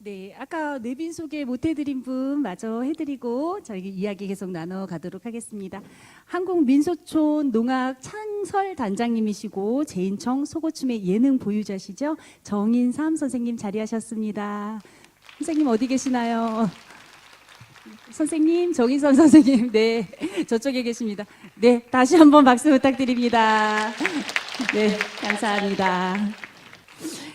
네, 아까 내빈 소개 못 해드린 분 마저 해드리고 저희 이야기 계속 나눠가도록 하겠습니다. 한국민속촌 농악 창설 단장님이시고 제인청 소고춤의 예능 보유자시죠? 정인삼 선생님 자리하셨습니다. 선생님 어디 계시나요? 선생님, 정인삼 선생님, 네, 저쪽에 계십니다. 네, 다시 한번 박수 부탁드립니다. 네, 감사합니다.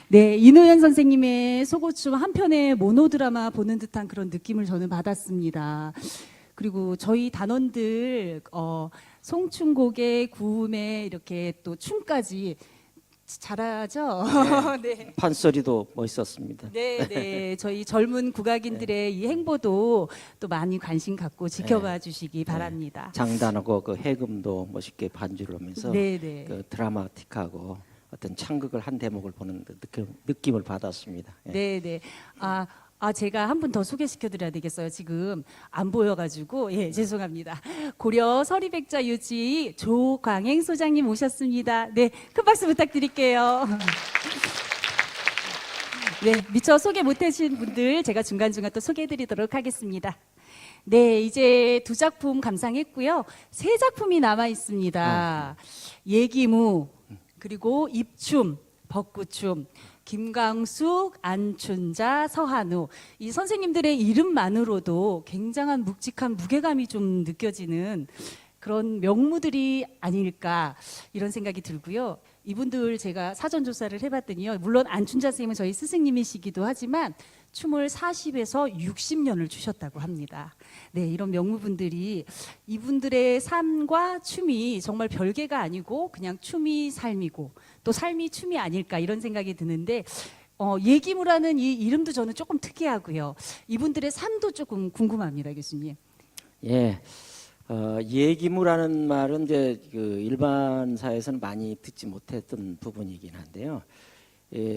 네, 이노연 선생님의 소고춤 한 편의 모노드라마 보는 듯한 그런 느낌을 저는 받았습니다. 그리고 저희 단원들 송춤곡에 구음에 이렇게 또 춤까지 잘하죠? 네. 판소리도 멋있었습니다. 네, 네. 저희 젊은 국악인들의 이 행보도 또 많이 관심 갖고 지켜봐 주시기 바랍니다. 장단하고 그 해금도 멋있게 반주를 하면서 네, 네. 그 드라마틱하고 어떤 창극을 한 대목을 보는 느낌을 받았습니다. 예. 네, 네. 제가 한 분 더 소개시켜 드려야 되겠어요. 지금 안 보여가지고. 예, 죄송합니다. 고려 서리백자 유지 조광행 소장님 오셨습니다. 네, 큰 박수 부탁드릴게요. 네, 미처 소개 못하신 분들 제가 중간중간 또 소개해 드리도록 하겠습니다. 네, 이제 두 작품 감상했고요. 세 작품이 남아 있습니다. 예기무, 그리고 입춤, 벚구춤, 김광숙, 안춘자, 서한우. 이 선생님들의 이름만으로도 굉장한 묵직한 무게감이 좀 느껴지는 그런 명무들이 아닐까 이런 생각이 들고요. 이분들 제가 사전 조사를 해봤더니요. 물론 안춘자 선생님은 저희 스승님이시기도 하지만 춤을 40에서 60년을 추셨다고 합니다. 네, 이런 명무분들이 이분들의 삶과 춤이 정말 별개가 아니고 그냥 춤이 삶이고 또 삶이 춤이 아닐까 이런 생각이 드는데 예기무라는 이 이름도 저는 조금 특이하고요. 이분들의 삶도 조금 궁금합니다, 교수님. 예. 예기무라는 말은 이제 그 일반 사회에서는 많이 듣지 못했던 부분이긴 한데요.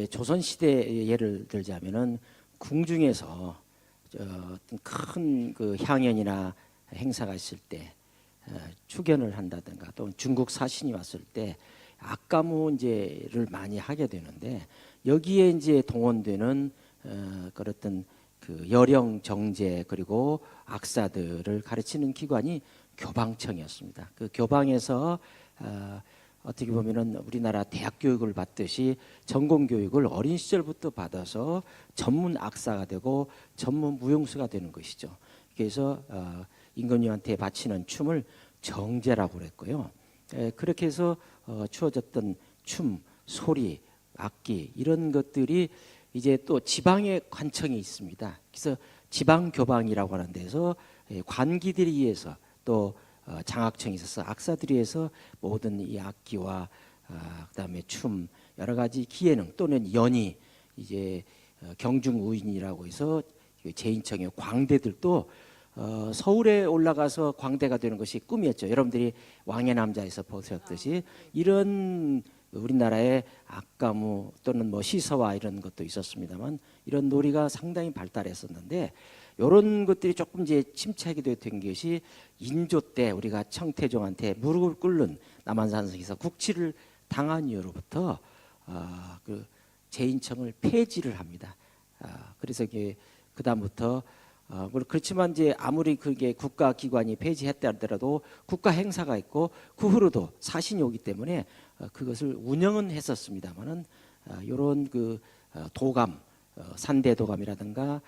조선 시대 예를 들자면은 궁중에서 어떤 큰 그 향연이나 행사가 있을 때 축연을 한다든가 또 중국 사신이 왔을 때 악가무제를 많이 하게 되는데 여기에 이제 동원되는 그렇던 그 여령 정제 그리고 악사들을 가르치는 기관이 교방청이었습니다. 그 교방에서 어떻게 보면은 우리나라 대학 교육을 받듯이 전공 교육을 어린 시절부터 받아서 전문 악사가 되고 전문 무용수가 되는 것이죠. 그래서 임금님한테 바치는 춤을 정제라고 그랬고요. 그렇게 해서 추어졌던 춤, 소리, 악기 이런 것들이 이제 또 지방의 관청이 있습니다. 그래서 지방교방이라고 하는 데서 관기들에 의해서 또 장악청이 있어서 악사들이 해서 모든 이 악기와 그다음에 춤 여러 가지 기예능 또는 연희 이제 경중우인이라고 해서 제인청의 광대들도 서울에 올라가서 광대가 되는 것이 꿈이었죠. 여러분들이 왕의 남자에서 보셨듯이 이런 우리나라의 악가무 또는 뭐 시서와 이런 것도 있었습니다만 이런 놀이가 상당히 발달했었는데 이런 것들이 조금 이제 침체하게 됐던 것이 인조 때 우리가 청태종한테 무릎을 꿇는 남한산성에서 국치를 당한 이후로부터 그 제인청을 폐지를 합니다. 그래서 그 다음부터 그렇지만 이제 아무리 그게 국가기관이 폐지했다 하더라도 국가 행사가 있고 그 후로도 사신이 오기 때문에 그것을 운영은 했었습니다만은 이런 그 도감 산대도감이라든가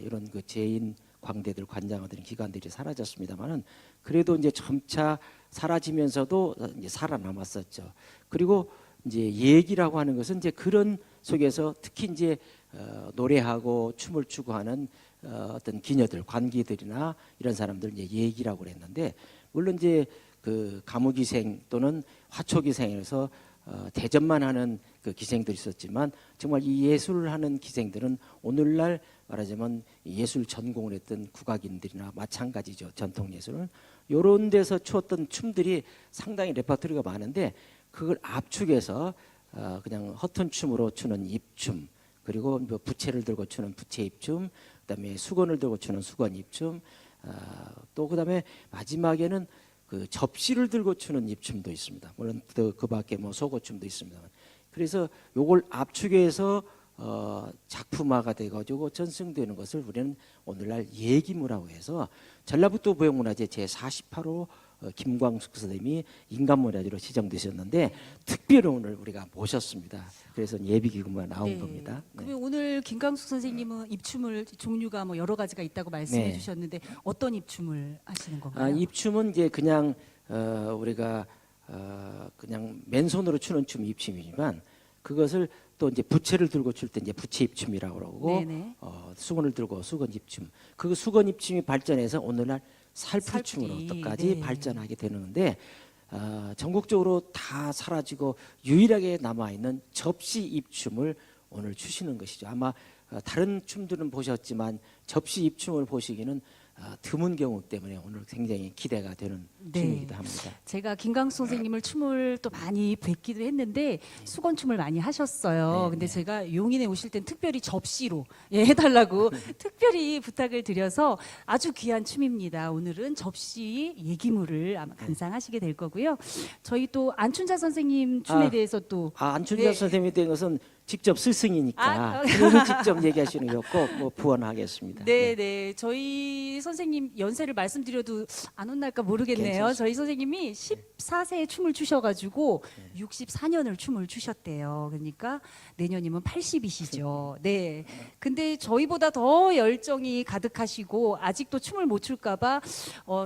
이런 그 제인 광대들 관장하던 기관들이 사라졌습니다만은 그래도 이제 점차 사라지면서도 이제 살아남았었죠. 그리고 이제 얘기라고 하는 것은 이제 그런 속에서 특히 이제 노래하고 춤을 추고 하는 어떤 기녀들, 관기들이나 이런 사람들 이제 얘기라고 그랬는데 물론 이제 그 가무기생 또는 화초기생에서 대접만 하는 그 기생들이 있었지만 정말 이 예술을 하는 기생들은 오늘날 말하자면 예술 전공을 했던 국악인들이나 마찬가지죠. 전통 예술은 이런 데서 추었던 춤들이 상당히 레퍼토리가 많은데 그걸 압축해서 그냥 허튼 춤으로 추는 입춤 그리고 뭐 부채를 들고 추는 부채 입춤 그다음에 수건을 들고 추는 수건 입춤 또 그다음에 마지막에는 그 접시를 들고 추는 입춤도 있습니다. 물론 그 밖에 뭐 소고춤도 있습니다만 그래서 요걸 압축해서 작품화가 돼가지고 전승되는 것을 우리는 오늘날 예기무라고 해서 전라북도 무형문화재 제48호 김광숙 선생님이 인간문화재로 지정되셨는데 특별히 오늘 우리가 모셨습니다. 그래서 예비기구가 나온 겁니다. 네. 그러면 오늘 김광숙 선생님은 입춤을 종류가 뭐 여러 가지가 있다고 말씀해 네. 주셨는데 어떤 입춤을 하시는 건가요? 입춤은 이제 그냥 우리가 그냥 맨손으로 추는 춤이 입춤이지만 그것을 또 이제 부채를 들고 출 때 이제 부채 입춤이라고 그러고 네네. 수건을 들고 수건 입춤. 그 수건 입춤이 발전해서 오늘날 살풀춤으로까지 네. 발전하게 되는데 전국적으로 다 사라지고 유일하게 남아 있는 접시 입춤을 오늘 추시는 것이죠. 아마 다른 춤들은 보셨지만 접시 입춤을 보시기는 드문 경우 때문에 오늘 굉장히 기대가 되는 네. 춤이기도 합니다. 제가 김광숙 선생님을 춤을 또 많이 뵙기도 했는데 수건춤을 많이 하셨어요. 네, 근데 네. 제가 용인에 오실 땐 특별히 접시로 해달라고 특별히 부탁을 드려서 아주 귀한 춤입니다. 오늘은 접시 예기무를 아마 감상하시게 될 거고요. 저희 또 안춘자 선생님 춤에 대해서 또 안춘자 네. 선생님이 된 것은 직접 스승이니까 아, 그분이 직접 얘기하시는 게 없고 뭐 부원하겠습니다. 네. 저희 선생님 연세를 말씀드려도 안 혼날까 모르겠네요. 괜찮습니다. 저희 선생님이 14세에 춤을 추셔가지고 64년을 춤을 추셨대요. 그러니까 내년이면 80이시죠. 네. 근데 저희보다 더 열정이 가득하시고 아직도 춤을 못 출까봐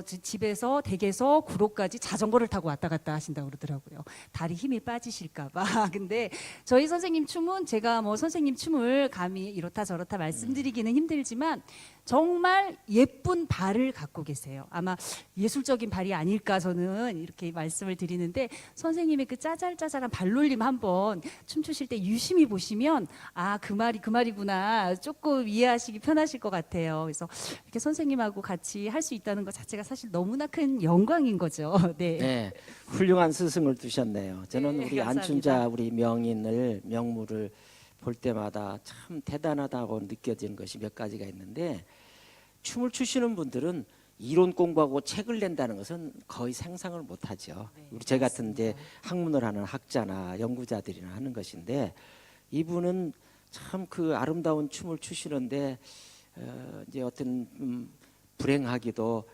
집에서 댁에서 구로까지 자전거를 타고 왔다 갔다 하신다고 그러더라고요. 다리 힘이 빠지실까봐. 근데 저희 선생님 춤은 제가 뭐 선생님 춤을 감히 이렇다 저렇다 말씀드리기는 힘들지만 정말 예쁜 발을 갖고 계세요. 아마 예술적인 발이 아닐까 저는 이렇게 말씀을 드리는데 선생님의 그 짜잘짜잘한 발놀림 한번 춤추실 때 유심히 보시면 그 말이 그 말이구나 조금 이해하시기 편하실 것 같아요. 그래서 이렇게 선생님하고 같이 할 수 있다는 것 자체가 사실 너무나 큰 영광인 거죠. 네. 네, 훌륭한 스승을 두셨네요. 저는 네, 우리 감사합니다. 안춘자 우리 명물을 볼 때마다 참 대단하다고 느껴지는 것이 몇 가지가 있는데 춤을 추시는 분들은 이론 공부하고 책을 낸다는 것은 거의 상상을 못하죠. 네, 우리 저 같은 맞습니다. 이제 학문을 하는 학자나 연구자들이나 하는 것인데 이분은 참 그 아름다운 춤을 추시는데 이제 어떤 불행하기도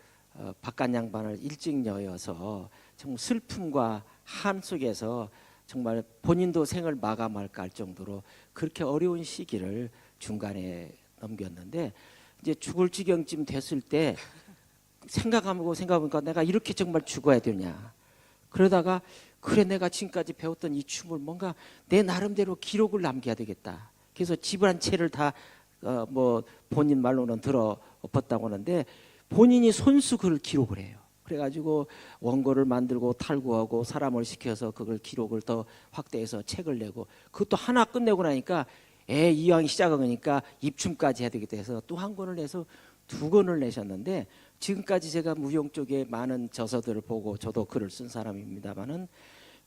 바깥 양반을 일찍 여여서 정말 슬픔과 한 속에서 정말 본인도 생을 마감할까 할 정도로 그렇게 어려운 시기를 중간에 넘겼는데 이제 죽을 지경쯤 됐을 때 생각해보니까 내가 이렇게 정말 죽어야 되냐. 그러다가 그래 내가 지금까지 배웠던 이 춤을 뭔가 내 나름대로 기록을 남겨야 되겠다. 그래서 집을 한 채를 다 뭐 본인 말로는 들어 엎었다고 하는데 본인이 손수 그걸 기록을 해요. 그래가지고 원고를 만들고 탈구하고 사람을 시켜서 그걸 기록을 더 확대해서 책을 내고 그것도 하나 끝내고 나니까 이왕 시작하니까 입춤까지 해야 되겠다 해서 또 한 권을 내서 2권을 내셨는데 지금까지 제가 무용 쪽에 많은 저서들을 보고 저도 글을 쓴 사람입니다만은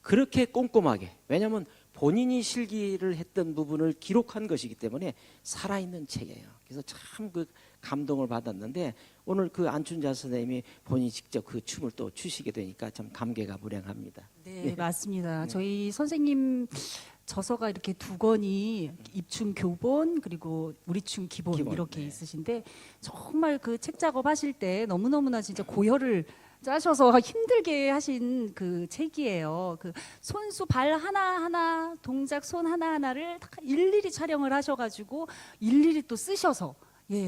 그렇게 꼼꼼하게 왜냐하면 본인이 실기를 했던 부분을 기록한 것이기 때문에 살아있는 책이에요. 그래서 참 그 감동을 받았는데 오늘 그 안춘자 선생님이 본인이 직접 그 춤을 또 추시게 되니까 참 감개가 무량합니다. 네, 맞습니다. 저희 선생님 저서가 이렇게 2권이 입춤 교본 그리고 우리춤 기본 이렇게 네. 있으신데 정말 그 책 작업하실 때 너무너무나 진짜 고혈을 짜셔서 힘들게 하신 그 책이에요. 그 손수 발 하나하나 동작 손 하나하나를 다 일일이 촬영을 하셔가지고 일일이 또 쓰셔서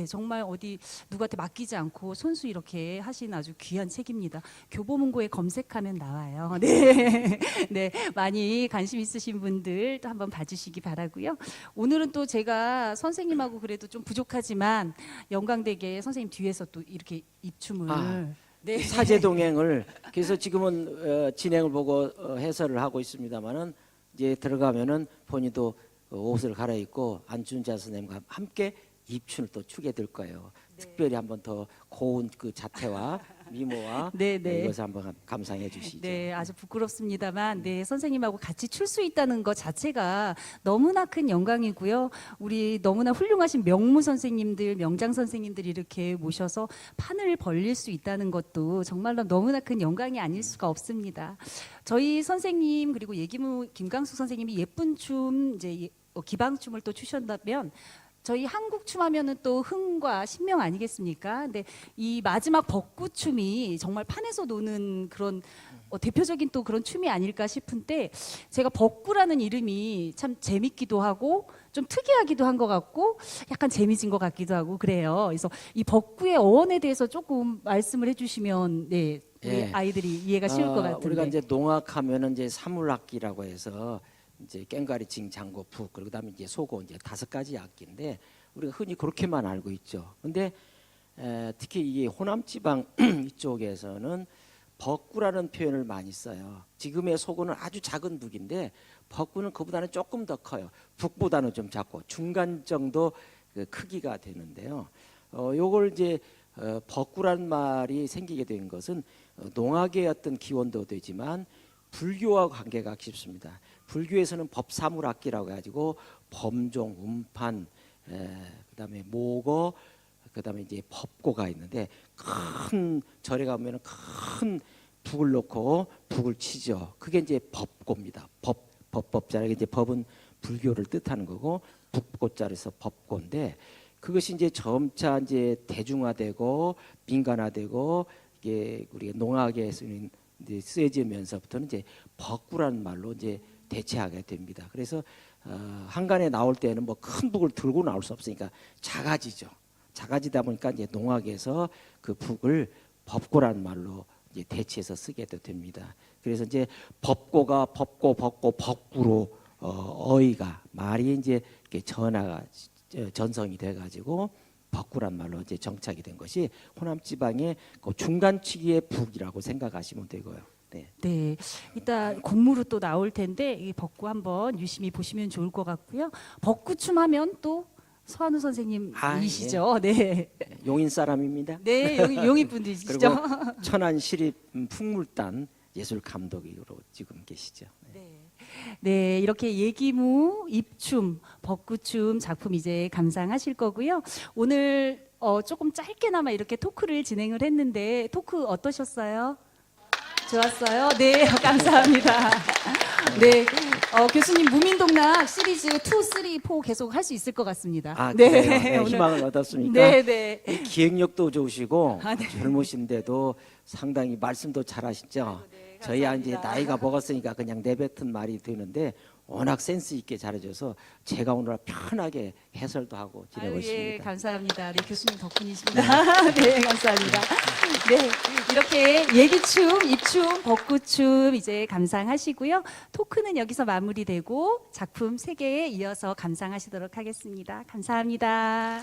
정말 어디 누구한테 맡기지 않고 손수 이렇게 하신 아주 귀한 책입니다. 교보문고에 검색하면 나와요. 네, 네, 많이 관심 있으신 분들 또 한번 봐주시기 바라고요. 오늘은 또 제가 선생님하고 그래도 좀 부족하지만 영광되게 선생님 뒤에서 또 이렇게 입춤을 네. 사제 동행을 그래서 지금은 진행을 보고 해설을 하고 있습니다만은 이제 들어가면은 본인도 옷을 갈아입고 안춘자 선생님과 함께 입춘을 또 추게 될 거예요. 특별히 한번 더 고운 그 자태와 미모와 이것을 한번 감상해 주시죠. 네, 아주 부끄럽습니다만, 선생님하고 같이 출 수 있다는 것 자체가 너무나 큰 영광이고요. 우리 너무나 훌륭하신 명무 선생님들, 명장 선생님들 이렇게 모셔서 판을 벌릴 수 있다는 것도 정말로 너무나 큰 영광이 아닐 수가 없습니다. 저희 선생님 그리고 예기무 김광숙 선생님이 예쁜 춤 이제 기방춤을 또 추셨다면 저희 한국 춤 하면은 또 흥과 신명 아니겠습니까? 근데 이 마지막 벚꽃춤이 정말 판에서 노는 그런 대표적인 또 그런 춤이 아닐까 싶은데 제가 벚구라는 이름이 참 재밌기도 하고 좀 특이하기도 한 것 같고 약간 재미진 것 같기도 하고 그래요. 그래서 이 벚구의 어원에 대해서 조금 말씀을 해주시면 네 우리 예. 아이들이 이해가 쉬울 것 같은데. 우리가 이제 농악하면은 이제 사물악기라고 해서 이제 깽가리, 징, 장고, 북 그리고 그다음에 이제 소고 이제 5가지 악기인데 우리가 흔히 그렇게만 알고 있죠. 근데 특히 이 호남 지방 이쪽에서는 벚구라는 표현을 많이 써요. 지금의 소고는 아주 작은 북인데 벚구는 그보다는 조금 더 커요. 북보다는 좀 작고 중간 정도 그 크기가 되는데요. 요걸 이제 벚구라는 말이 생기게 된 것은 농악의 어떤 기원도 되지만 불교와 관계가 깊습니다. 불교에서는 법사물악기라고 해가지고 범종, 음판, 그다음에 모거, 그다음에 이제 법고가 있는데 큰 절에 가면은 큰 북을 놓고 북을 치죠. 그게 이제 법고입니다. 법자리가 이제 법은 불교를 뜻하는 거고 북고자리에서 법고인데 그것이 이제 점차 이제 대중화되고 민간화되고 이게 우리가 농악에 쓰는 이제 쓰여지면서부터는 이제 벚구라는 말로 이제 대체하게 됩니다. 그래서 한간에 나올 때는 뭐 큰 북을 들고 나올 수 없으니까 작아지죠. 작아지다 보니까 이제 농악에서 그 북을 법고라는 말로 이제 대체해서 쓰게 됩니다. 그래서 이제 법고가 법고, 법고, 법구로 어휘가 말이 이제 이렇게 전성이 돼가지고 벚구란 말로 이제 정착이 된 것이 호남 지방의 그 중간치기의 북이라고 생각하시면 되고요. 네. 네, 이따 곡무로 또 나올 텐데 이 벚구 한번 유심히 보시면 좋을 것 같고요. 벚구춤 하면 또 서한우 선생님이시죠? 네, 용인 사람입니다. 네, 용인 분들이시죠? 그리고 천안시립 풍물단 예술 감독으로 지금 계시죠. 네. 네, 이렇게 예기무, 입춤, 벚구춤 작품 이제 감상하실 거고요. 오늘 조금 짧게나마 이렇게 토크를 진행을 했는데 토크 어떠셨어요? 좋았어요? 네, 감사합니다. 네, 교수님 무민동락 시리즈 2, 3, 4 계속 할 수 있을 것 같습니다. 아, 네, 그래요? 네, 오늘- 희망을 얻었습니까? 네, 네. 기획력도 좋으시고 아, 네. 젊으신데도 상당히 말씀도 잘하시죠. 네, 저희야 이제 감사합니다. 나이가 먹었으니까 그냥 내뱉은 말이 되는데 워낙 센스 있게 잘해줘서 제가 오늘 편하게 해설도 하고 지내고 아유, 있습니다. 예, 감사합니다. 네, 교수님 덕분이십니다. 네, 감사합니다. 네, 이렇게 예기춤, 입춤, 벚구춤 이제 감상하시고요. 토크는 여기서 마무리되고 작품 3개에 이어서 감상하시도록 하겠습니다. 감사합니다.